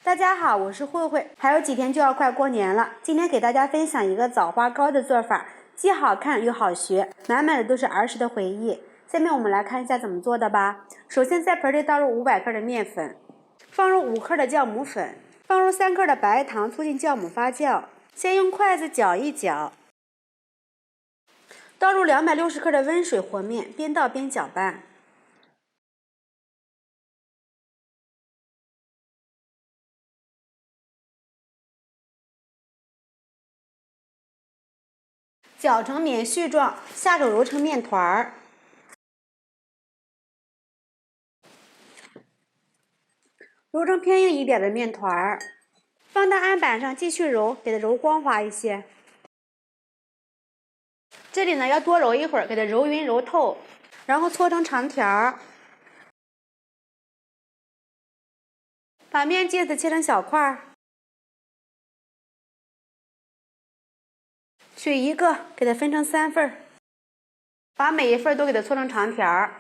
大家好，我是慧慧。还有几天就要快过年了，今天给大家分享一个枣花糕的做法，既好看又好学，满满的都是儿时的回忆。下面我们来看一下怎么做的吧。首先在盆里倒入500克的面粉，放入5克的酵母粉，放入3克的白糖，促进酵母发酵。先用筷子搅一搅，倒入260克的温水和面，边倒边搅拌。搅成棉絮状，下手揉成面团儿，揉成偏硬一点的面团儿，放到案板上继续揉，给它揉光滑一些。这里呢要多揉一会儿，给它揉匀揉透，然后搓成长条，把面剂子切成小块，取一个给它分成3份，把每一份都给它搓成长条。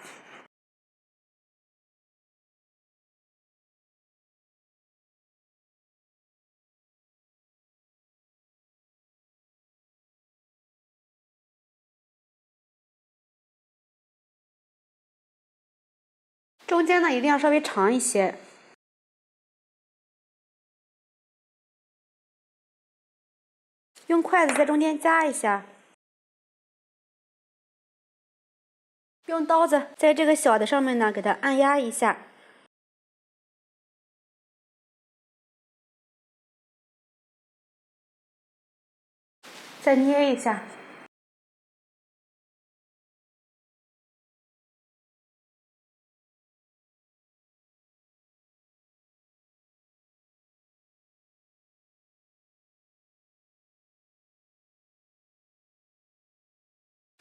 中间呢一定要稍微长一些，用筷子在中间夹一下，用刀子在这个小的上面呢给它按压一下，再捏一下。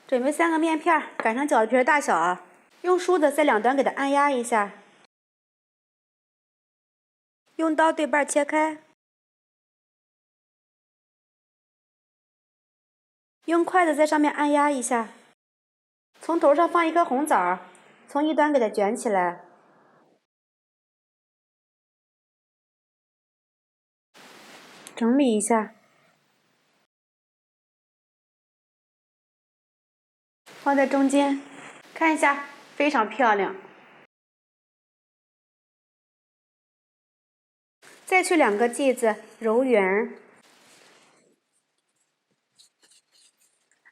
准备3个面片，擀成饺子皮大小啊。用梳子在两端给它按压一下，用刀对半切开，用筷子在上面按压一下，从头上放一颗红枣，从一端给它卷起来，整理一下，放在中间，看一下，非常漂亮。再去2个剂子揉圆，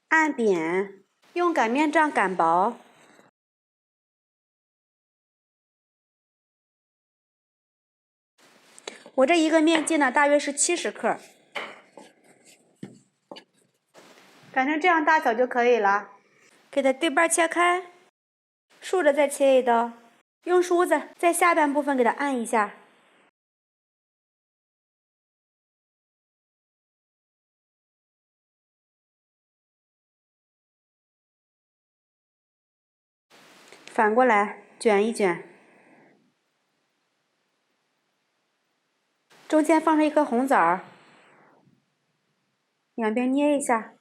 按扁，用擀面杖擀薄。我这一个面剂呢，大约是70克，擀成这样大小就可以了。给它对半切开，竖着再切一刀，用梳子在下半部分给它按一下。反过来卷一卷，中间放上一颗红枣，两边捏一下，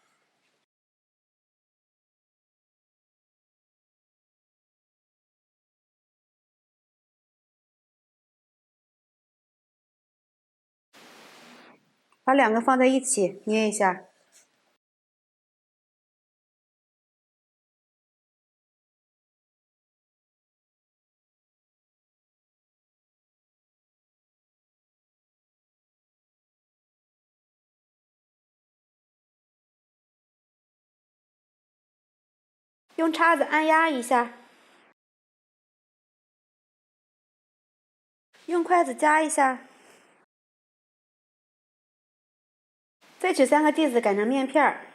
把2个放在一起捏一下。用叉子按压一下，用筷子夹一下，再取3个剂子擀成面片，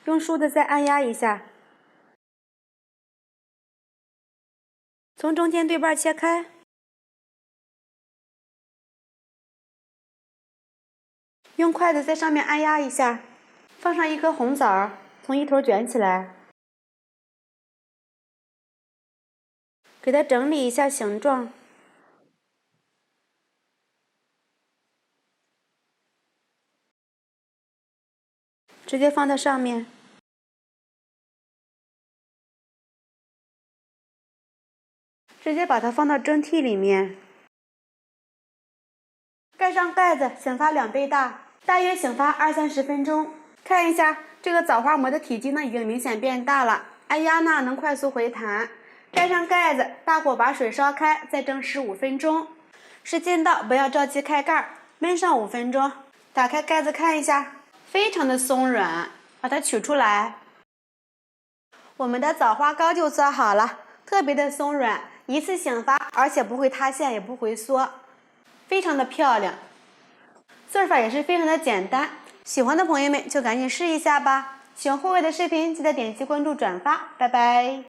用梳子再按压一下，从中间对半切开，用筷子在上面按压一下，放上一颗红枣，从一头卷起来，给它整理一下形状，直接放在上面。直接把它放到蒸屉里面，盖盖上盖子，醒发2倍大，大约醒发20-30分钟。看一下这个枣花膜的体积呢，已经明显变大了，按压呢能快速回弹。盖上盖子，大火把水烧开，再蒸15分钟。时间到，不要着急开盖，焖上5分钟。打开盖子看一下，非常的松软，把它取出来。我们的枣花糕就做好了，特别的松软，一次醒发，而且不会塌陷，也不回缩，非常的漂亮。做法也是非常的简单，喜欢的朋友们就赶紧试一下吧。喜欢慧慧的视频，记得点击关注、转发，拜拜。